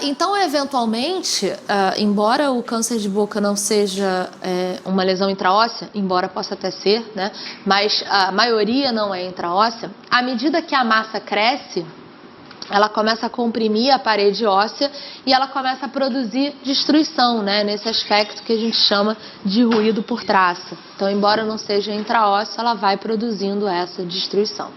Então, eventualmente, embora o câncer de boca não seja uma lesão intraóssea, embora possa até ser, né, mas a maioria não é intraóssea, à medida que a massa cresce, ela começa a comprimir a parede óssea e ela começa a produzir destruição, né, nesse aspecto que a gente chama de ruído por traça. Então, embora não seja intraóssea, ela vai produzindo essa destruição.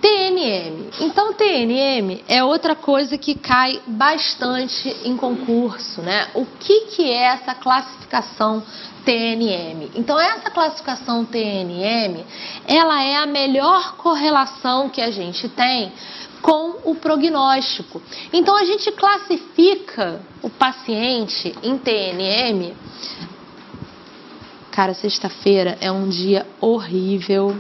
TNM. Então, TNM é outra coisa que cai bastante em concurso, né? O que é essa classificação TNM? Então, essa classificação TNM, ela é a melhor correlação que a gente tem com o prognóstico. Então, a gente classifica o paciente em TNM. Cara, sexta-feira é um dia horrível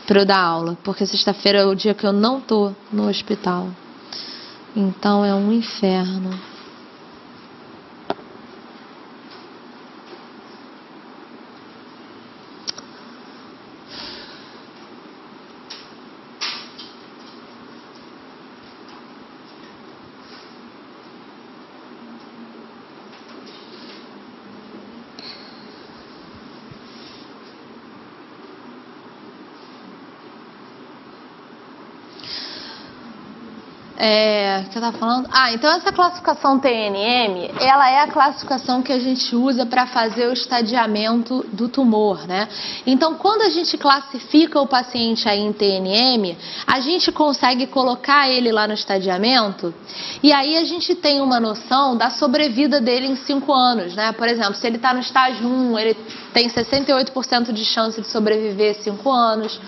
para eu dar aula, porque sexta-feira é o dia que eu não tô no hospital. Então é um inferno. O que eu estava falando? Então essa classificação TNM, ela é a classificação que a gente usa para fazer o estadiamento do tumor, né? Então, quando a gente classifica o paciente aí em TNM, a gente consegue colocar ele lá no estadiamento e aí a gente tem uma noção da sobrevida dele em 5 anos, né? Por exemplo, se ele está no estágio 1, ele tem 68% de chance de sobreviver 5 anos,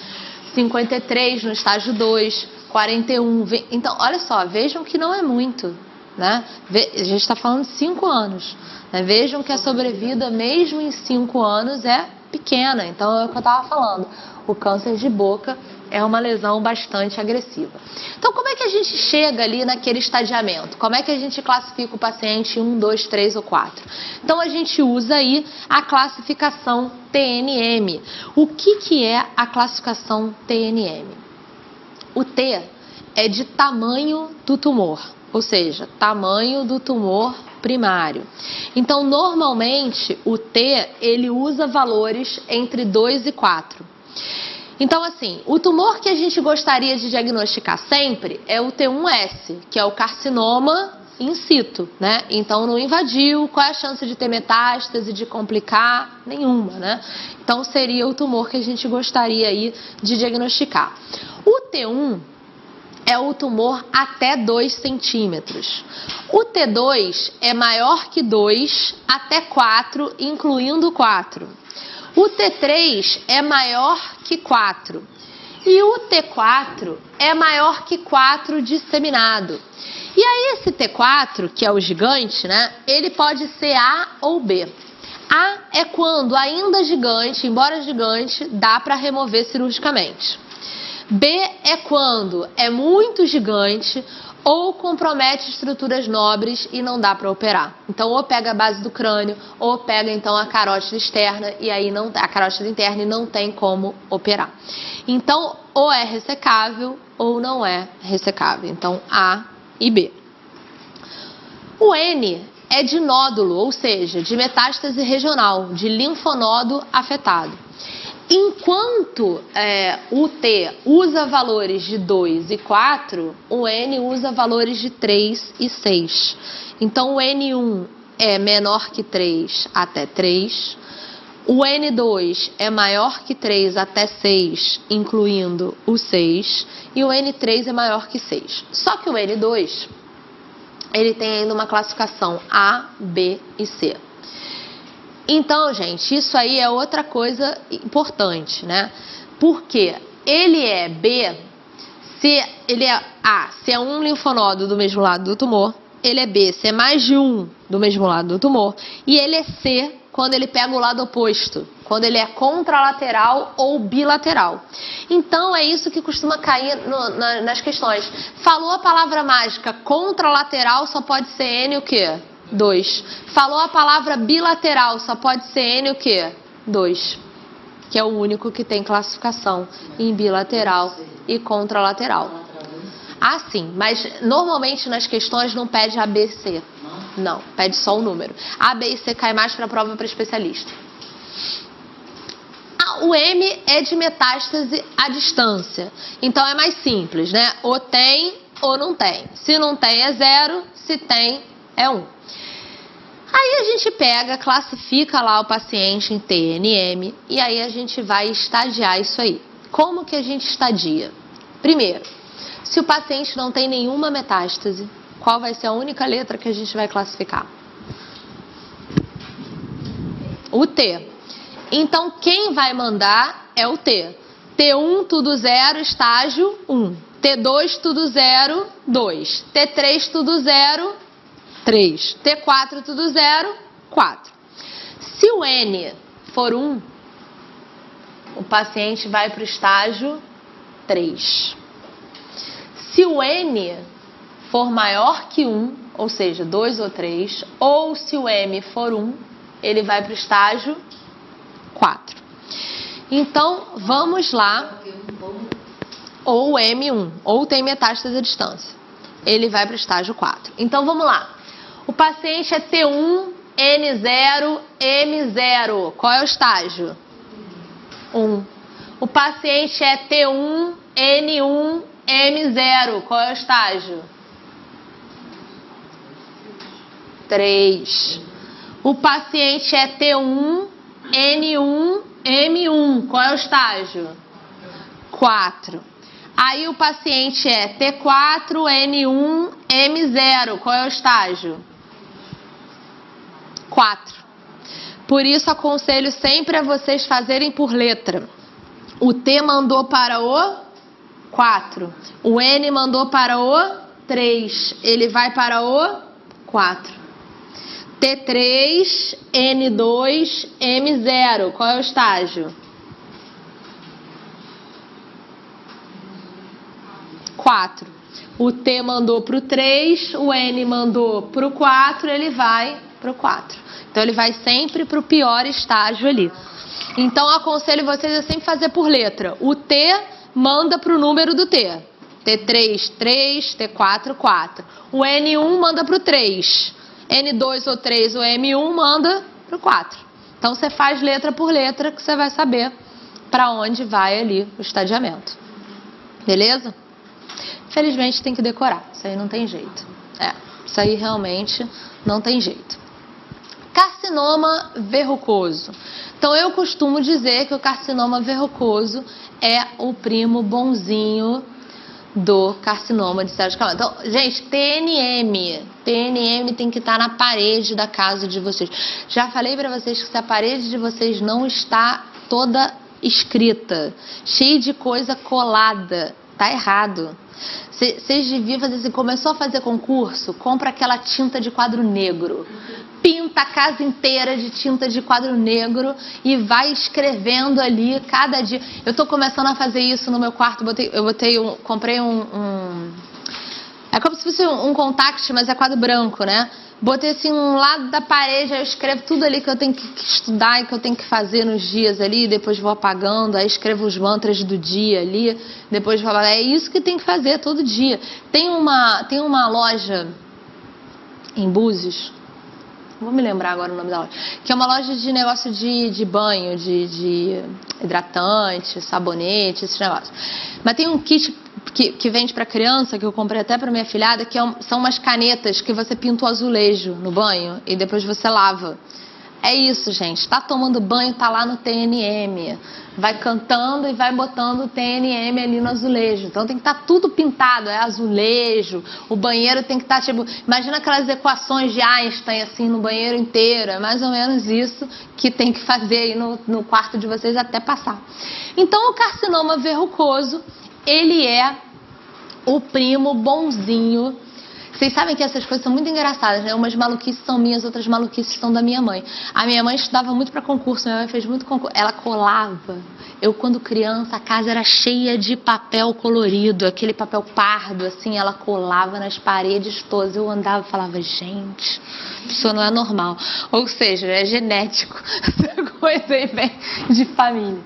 53% no estágio 2, 41, então olha só, vejam que não é muito, né? A gente está falando de 5 anos, né? Vejam que a sobrevida mesmo em 5 anos é pequena, então é o que eu estava falando, o câncer de boca é uma lesão bastante agressiva. Então como é que a gente chega ali naquele estadiamento? Como é que a gente classifica o paciente 1, 2, 3 ou 4? Então a gente usa aí a classificação TNM. O que é a classificação TNM? O T é de tamanho do tumor, ou seja, tamanho do tumor primário. Então, normalmente, o T, ele usa valores entre 2 e 4. Então, assim, o tumor que a gente gostaria de diagnosticar sempre é o T1S, que é o carcinoma in situ, né? Então, não invadiu, qual é a chance de ter metástase, de complicar? Nenhuma, né? Então, seria o tumor que a gente gostaria aí de diagnosticar. O T1 é o tumor até 2 centímetros. O T2 é maior que 2 até 4, incluindo 4. O T3 é maior que 4. E o T4 é maior que 4 disseminado. E aí esse T4, que é o gigante, né? Ele pode ser A ou B. A é quando ainda gigante, embora gigante, dá para remover cirurgicamente. B é quando é muito gigante ou compromete estruturas nobres e não dá para operar. Então, ou pega a base do crânio, ou pega então a carótida externa e aí não, a carótida interna e não tem como operar. Então, ou é ressecável ou não é ressecável. Então, A e B. O N é de nódulo, ou seja, de metástase regional, de linfonodo afetado. Enquanto o T usa valores de 2 e 4, o N usa valores de 3 e 6. Então, o N1 é menor que 3 até 3. O N2 é maior que 3 até 6, incluindo o 6. E o N3 é maior que 6. Só que o N2, ele tem ainda uma classificação A, B e C. Então, gente, isso aí é outra coisa importante, né? Porque ele é B, se ele é A, se é um linfonodo do mesmo lado do tumor, ele é B, se é mais de um do mesmo lado do tumor, e ele é C quando ele pega o lado oposto, quando ele é contralateral ou bilateral. Então, é isso que costuma cair nas questões. Falou a palavra mágica contralateral, só pode ser N o quê? 2. Falou a palavra bilateral, só pode ser N o quê? 2. Que é o único que tem classificação em bilateral e contralateral. Ah, sim, mas normalmente nas questões não pede A, B, C. Não, pede só o número. A, B e C cai mais para a prova para especialista. O M é de metástase à distância. Então é mais simples, né? Ou tem ou não tem. Se não tem é 0, se tem é 1. Aí a gente pega, classifica lá o paciente em TNM e aí a gente vai estadiar isso aí. Como que a gente estadia? Primeiro, se o paciente não tem nenhuma metástase, qual vai ser a única letra que a gente vai classificar? O T. Então, quem vai mandar é o T. T1, tudo 0, estágio 1. T2, tudo 0, 2. T3, tudo 0, 3. T4, tudo 0, 4. Se o N for 1, o paciente vai para o estágio 3. Se o N for maior que 1, ou seja, 2 ou 3, ou se o M for 1, ele vai para o estágio 4. Então, vamos lá. Ou M1, ou tem metástase à distância. Ele vai para o estágio 4. Então, vamos lá. O paciente é T1, N0, M0. Qual é o estágio? 1. O paciente é T1, N1, M0. Qual é o estágio? 3. O paciente é T1, N1, M1. Qual é o estágio? 4. Aí o paciente é T4, N1, M0. Qual é o estágio? 4. Por isso aconselho sempre a vocês fazerem por letra. O T mandou para o 4. O N mandou para o 3. Ele vai para o 4. T3, N2, M0. Qual é o estágio? 4. O T mandou para o 3, o N mandou para o 4, ele vai para o 4. Então, ele vai sempre para o pior estágio ali. Então, aconselho vocês a sempre fazer por letra. O T manda para o número do T. T3, 3, T4, 4. O N1 manda para o 3. N2 ou 3, o M1 manda para o 4. Então, você faz letra por letra que você vai saber para onde vai ali o estadiamento. Beleza? Felizmente tem que decorar. Isso aí não tem jeito. Isso aí realmente não tem jeito. Carcinoma verrucoso. Então, eu costumo dizer que o carcinoma verrucoso é o primo bonzinho do carcinoma de células de Kalan. Então, gente, TNM tem que estar na parede da casa de vocês. Já falei para vocês que se a parede de vocês não está toda escrita, cheia de coisa colada, tá errado. Vocês deviam fazer assim, começou a fazer concurso, compra aquela tinta de quadro negro, pinta a casa inteira de tinta de quadro negro e vai escrevendo ali cada dia. Eu tô começando a fazer isso no meu quarto, comprei é como se fosse um contact, mas é quadro branco, né? Botei assim um lado da parede, aí eu escrevo tudo ali que eu tenho que estudar e que eu tenho que fazer nos dias ali, depois vou apagando, aí escrevo os mantras do dia ali, depois vou apagando. É isso que tem que fazer todo dia. Tem uma loja em Búzios, não vou me lembrar agora o nome da loja, que é uma loja de negócio de banho, de hidratante, sabonete, esses negócios. Mas tem um kit que vende para criança, que eu comprei até para minha filhada, que são umas canetas que você pinta o azulejo no banho e depois você lava. É isso, gente. Tá tomando banho, tá lá no TNM. Vai cantando e vai botando o TNM ali no azulejo. Então tem que estar tudo pintado, é azulejo. O banheiro tem que estar tipo... Imagina aquelas equações de Einstein assim no banheiro inteiro. É mais ou menos isso que tem que fazer aí no quarto de vocês até passar. Então o carcinoma verrucoso, ele é o primo bonzinho. Vocês sabem que essas coisas são muito engraçadas, né? Umas maluquices são minhas, outras maluquices são da minha mãe. A minha mãe estudava muito para concurso, minha mãe fez muito concurso. Ela colava. Eu, quando criança, a casa era cheia de papel colorido, aquele papel pardo, assim, ela colava nas paredes todas. Eu andava e falava, gente, isso não é normal. Ou seja, é genético. Essa coisa aí vem de família.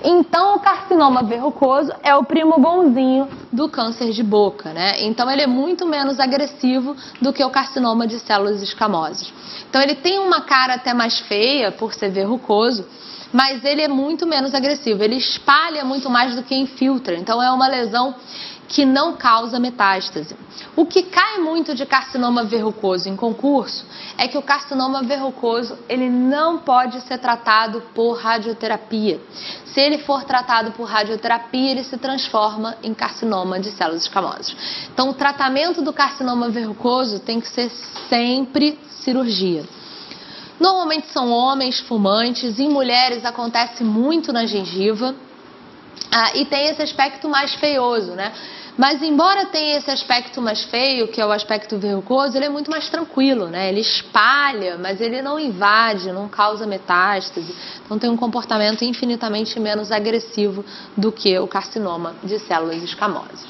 Então, o carcinoma verrucoso é o primo bonzinho do câncer de boca, né? Então, ele é muito menos agressivo do que o carcinoma de células escamosas. Então, ele tem uma cara até mais feia por ser verrucoso, mas ele é muito menos agressivo. Ele espalha muito mais do que infiltra. Então, é uma lesão que não causa metástase. O que cai muito de carcinoma verrucoso em concurso é que o carcinoma verrucoso ele não pode ser tratado por radioterapia. Se ele for tratado por radioterapia, ele se transforma em carcinoma de células escamosas. Então, o tratamento do carcinoma verrucoso tem que ser sempre cirurgia. Normalmente são homens fumantes, em mulheres acontece muito na gengiva. E tem esse aspecto mais feioso, né? Mas embora tenha esse aspecto mais feio, que é o aspecto verrucoso, ele é muito mais tranquilo, né? Ele espalha, mas ele não invade, não causa metástase. Então tem um comportamento infinitamente menos agressivo do que o carcinoma de células escamosas.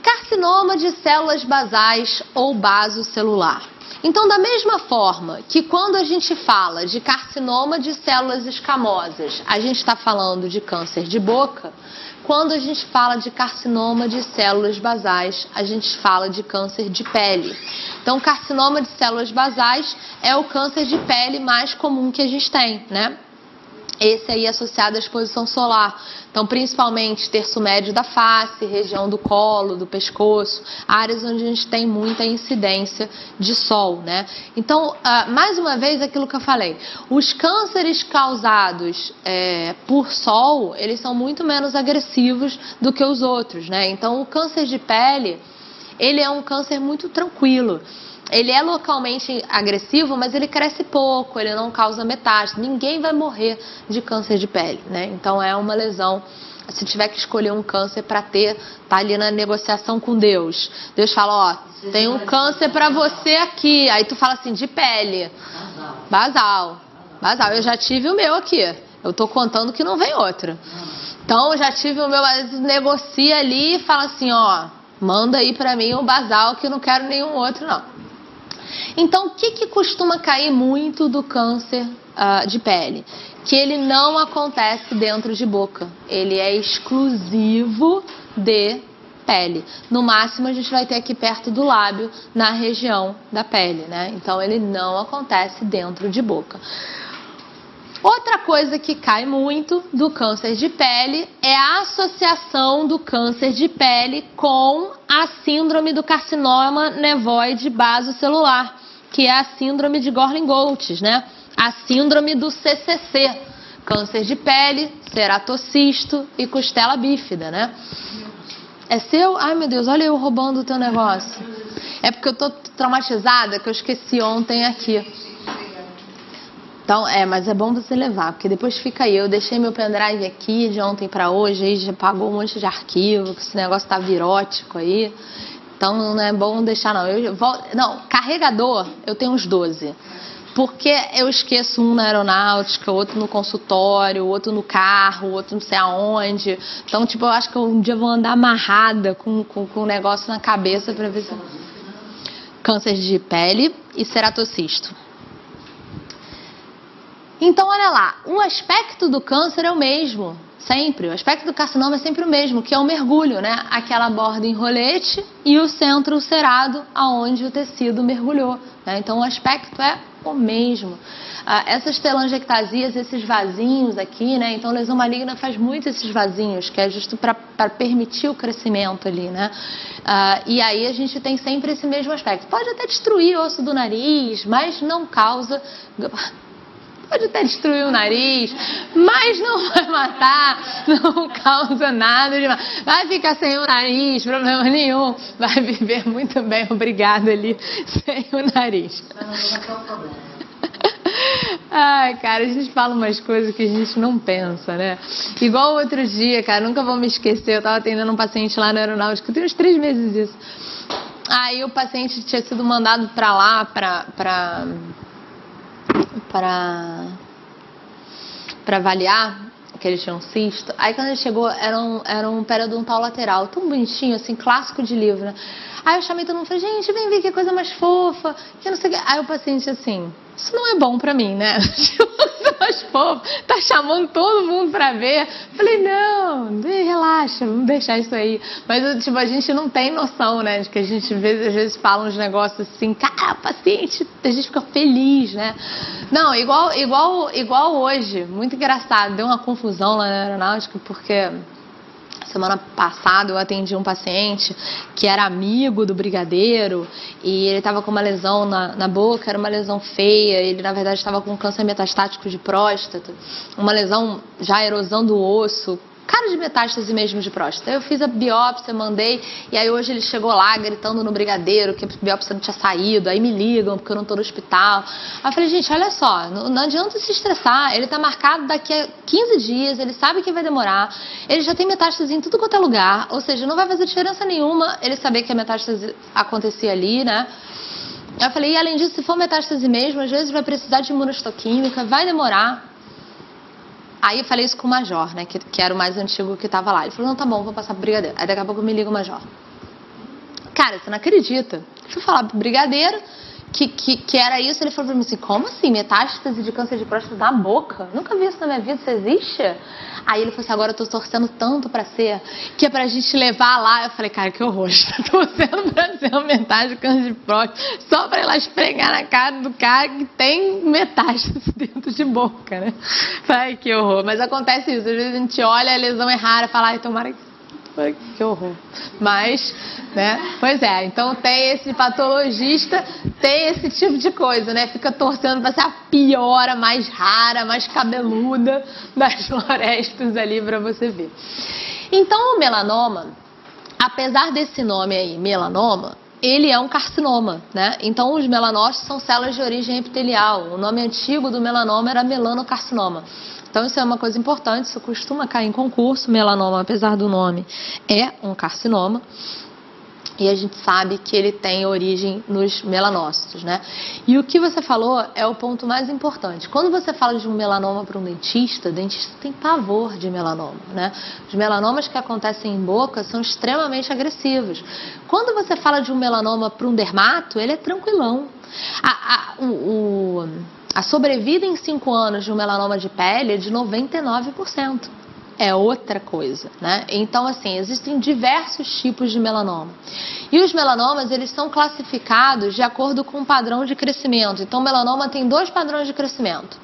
Carcinoma de células basais ou basocelular. Então, da mesma forma que quando a gente fala de carcinoma de células escamosas, a gente está falando de câncer de boca, quando a gente fala de carcinoma de células basais, a gente fala de câncer de pele. Então, carcinoma de células basais é o câncer de pele mais comum que a gente tem, né? Esse aí é associado à exposição solar. Então, principalmente terço médio da face, região do colo, do pescoço, áreas onde a gente tem muita incidência de sol, né? Então, mais uma vez, aquilo que eu falei, os cânceres causados por sol, eles são muito menos agressivos do que os outros, né? Então, o câncer de pele, ele é um câncer muito tranquilo. Ele é localmente agressivo, mas ele cresce pouco, ele não causa metástase. Ninguém vai morrer de câncer de pele, né? Então é uma lesão. Se tiver que escolher um câncer para ter, tá ali na negociação com Deus. Deus fala, ó, tem um câncer para você aqui. Aí tu fala assim, de pele. Basal. Eu já tive o meu aqui. Eu tô contando que não vem outro. Então eu já tive o meu, mas negocia ali e fala assim, ó, manda aí para mim um basal que eu não quero nenhum outro não. Então, o que costuma cair muito do câncer de pele? Que ele não acontece dentro de boca. Ele é exclusivo de pele. No máximo, a gente vai ter aqui perto do lábio, na região da pele, né? Então, ele não acontece dentro de boca. Outra coisa que cai muito do câncer de pele é a associação do câncer de pele com a síndrome do carcinoma nevoide basocelular, que é a síndrome de Gorlin-Goltz, né? A síndrome do CCC, câncer de pele, ceratocisto e costela bífida, né? É seu? Ai, meu Deus, olha eu roubando o teu negócio. É porque eu tô traumatizada que eu esqueci ontem aqui. Então, mas é bom você levar, porque depois fica aí. Eu deixei meu pendrive aqui de ontem para hoje, aí já pagou um monte de arquivo, que esse negócio tá virótico aí. Então, não é bom deixar, não. Não, carregador, eu tenho uns 12. Porque eu esqueço um na aeronáutica, outro no consultório, outro no carro, outro não sei aonde. Então, tipo, eu acho que um dia eu vou andar amarrada com um negócio na cabeça para ver se... Câncer de pele e ceratocisto. Então, olha lá, o aspecto do câncer é o mesmo, sempre. O aspecto do carcinoma é sempre o mesmo, que é o mergulho, né? Aquela borda em rolete e o centro ulcerado, aonde o tecido mergulhou, né? Então, o aspecto é o mesmo. Essas telangiectasias, esses vasinhos aqui, né? Então, lesão maligna faz muito esses vasinhos, que é justo para permitir o crescimento ali, né? E aí a gente tem sempre esse mesmo aspecto. Pode até destruir o osso do nariz, mas não causa... Pode até destruir o nariz, mas não vai matar, não causa nada demais. Vai ficar sem o nariz, problema nenhum. Vai viver muito bem, obrigada ali, sem o nariz. Ai, cara, a gente fala umas coisas que a gente não pensa, né? Igual outro dia, cara, nunca vou me esquecer, eu tava atendendo um paciente lá na aeronáutica, tem uns 3 meses isso. Aí o paciente tinha sido mandado pra lá, para avaliar, que ele tinha um cisto. Aí quando ele chegou, era um periodontal lateral, tão bonitinho, assim, clássico de livro, né? Aí eu chamei todo mundo e falei, gente, vem ver que coisa mais fofa, que não sei o que. Aí o paciente assim, isso não é bom pra mim, né? coisa mais fofa, tá chamando todo mundo pra ver. Falei, não, relaxa, vamos deixar isso aí. Mas, tipo, a gente não tem noção, né, de que a gente às vezes fala uns negócios assim, cara, paciente, a gente fica feliz, né? Não, igual hoje, muito engraçado, deu uma confusão lá na aeronáutica, porque semana passada eu atendi um paciente que era amigo do brigadeiro e ele estava com uma lesão na boca, era uma lesão feia, ele na verdade estava com câncer metastático de próstata, uma lesão já erosão do osso, cara de metástase mesmo de próstata. Eu fiz a biópsia, mandei, e aí hoje ele chegou lá gritando no brigadeiro que a biópsia não tinha saído, aí me ligam porque eu não tô no hospital. Aí eu falei, gente, olha só, não adianta se estressar, ele tá marcado daqui a 15 dias, ele sabe que vai demorar, ele já tem metástase em tudo quanto é lugar, ou seja, não vai fazer diferença nenhuma ele saber que a metástase acontecia ali, né? Eu falei, e além disso, se for metástase mesmo, às vezes vai precisar de imunohistoquímica, vai demorar. Aí eu falei isso com o Major, né, que era o mais antigo que tava lá. Ele falou, não, tá bom, vou passar pro brigadeiro. Aí daqui a pouco me liga o Major. Cara, você não acredita. Eu fui falar pro brigadeiro que era isso. Ele falou pra mim assim, como assim, metástase de câncer de próstata na boca? Nunca vi isso na minha vida, isso existe? Aí ele falou assim, agora eu tô torcendo tanto pra ser, que é pra gente levar lá. Eu falei, cara, que horror, tô torcendo pra ser uma metástase de câncer de próstata, só pra ir lá esfregar na cara do cara que tem metástase dentro de boca, né? Ai, que horror. Mas acontece isso, às vezes a gente olha, a lesão é rara, fala, ai, tomara que horror. Mas, né, pois é, então tem esse patologista, tem esse tipo de coisa, né, fica torcendo pra ser a pior, a mais rara, a mais cabeluda das florestas ali pra você ver. Então o melanoma, apesar desse nome aí, melanoma, ele é um carcinoma, né? Então os melanócitos são células de origem epitelial. O nome antigo do melanoma era melanocarcinoma. Então isso é uma coisa importante, isso costuma cair em concurso. Melanoma, apesar do nome, é um carcinoma. E a gente sabe que ele tem origem nos melanócitos, né? E o que você falou é o ponto mais importante. Quando você fala de um melanoma para um dentista, o dentista tem pavor de melanoma, né? Os melanomas que acontecem em boca são extremamente agressivos. Quando você fala de um melanoma para um dermato, ele é tranquilão. A sobrevida em 5 anos de um melanoma de pele é de 99%. É outra coisa, né? Então, assim, existem diversos tipos de melanoma. E os melanomas, eles são classificados de acordo com o padrão de crescimento. Então, o melanoma tem 2 padrões de crescimento.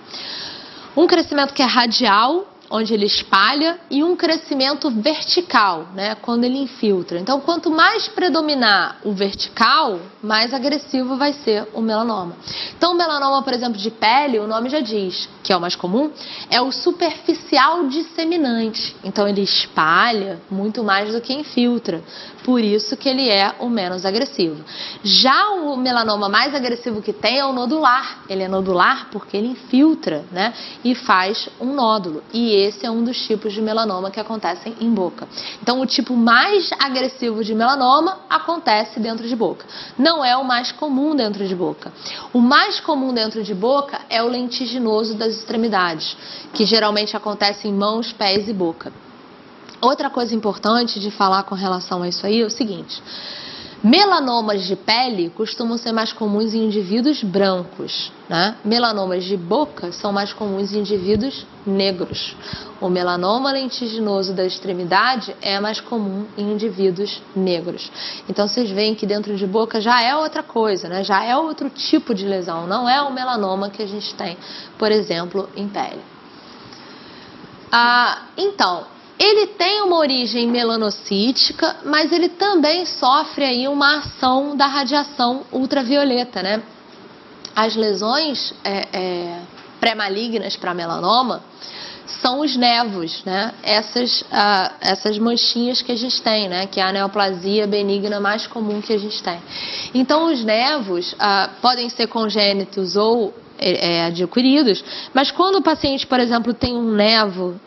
Um crescimento que é radial, onde ele espalha, e um crescimento vertical, né, quando ele infiltra. Então, quanto mais predominar o vertical, mais agressivo vai ser o melanoma. Então, o melanoma, por exemplo, de pele, o nome já diz, que é o mais comum, é o superficial disseminante. Então, ele espalha muito mais do que infiltra. Por isso que ele é o menos agressivo. Já o melanoma mais agressivo que tem é o nodular. Ele é nodular porque ele infiltra, né, e faz um nódulo. E esse é um dos tipos de melanoma que acontecem em boca. Então, o tipo mais agressivo de melanoma acontece dentro de boca. Não é o mais comum dentro de boca. O mais comum dentro de boca é o lentiginoso das extremidades, que geralmente acontece em mãos, pés e boca. Outra coisa importante de falar com relação a isso aí é o seguinte: melanomas de pele costumam ser mais comuns em indivíduos brancos, né? Melanomas de boca são mais comuns em indivíduos negros. O melanoma lentiginoso da extremidade é mais comum em indivíduos negros. Então vocês veem que dentro de boca já é outra coisa, né? Já é outro tipo de lesão, não é o melanoma que a gente tem, por exemplo, em pele. Então, ele tem uma origem melanocítica, mas ele também sofre aí uma ação da radiação ultravioleta, né? As lesões pré-malignas para melanoma são os nevos, né? Essas manchinhas que a gente tem, né? Que é a neoplasia benigna mais comum que a gente tem. Então, os nevos podem ser congênitos ou adquiridos, mas quando o paciente, por exemplo, tem um nevo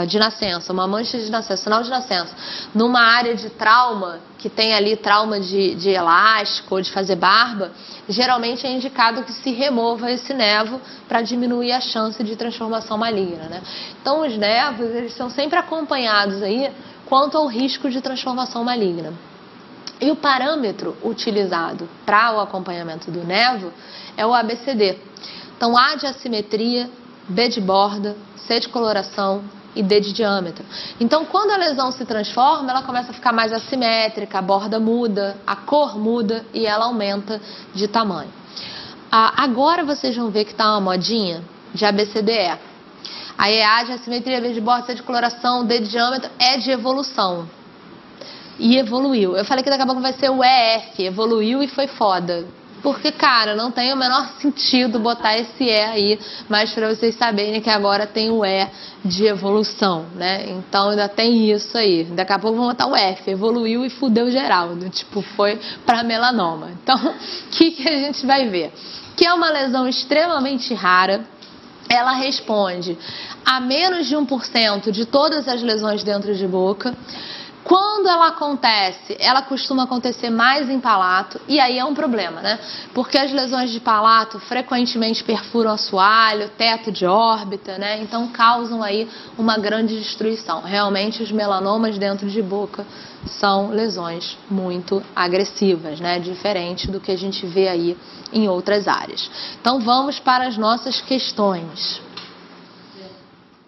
de nascença, uma mancha de nascença, sinal de nascença, numa área de trauma, que tem ali trauma de elástico ou de fazer barba, geralmente é indicado que se remova esse nevo para diminuir a chance de transformação maligna, né? Então os nevos, eles são sempre acompanhados aí quanto ao risco de transformação maligna. E o parâmetro utilizado para o acompanhamento do nevo é o ABCD. Então, A de assimetria, B de borda, C de coloração e D de diâmetro. Então, quando a lesão se transforma, ela começa a ficar mais assimétrica, a borda muda, a cor muda e ela aumenta de tamanho. Agora vocês vão ver que está uma modinha de ABCDE. A EA de assimetria, B de borda, C de coloração, D de diâmetro é de evolução. E evoluiu. Eu falei que daqui a pouco vai ser o EF, evoluiu e foi foda. Porque, cara, não tem o menor sentido botar esse E aí, mas para vocês saberem que agora tem o E de evolução, né? Então ainda tem isso aí. Daqui a pouco vamos botar o F, evoluiu e fudeu geral, tipo, foi para melanoma. Então, o que a gente vai ver? Que é uma lesão extremamente rara. Ela responde a menos de 1% de todas as lesões dentro de boca. Quando ela acontece, ela costuma acontecer mais em palato, e aí é um problema, né? Porque as lesões de palato frequentemente perfuram assoalho, teto de órbita, né? Então causam aí uma grande destruição. Realmente os melanomas dentro de boca são lesões muito agressivas, né? Diferente do que a gente vê aí em outras áreas. Então vamos para as nossas questões.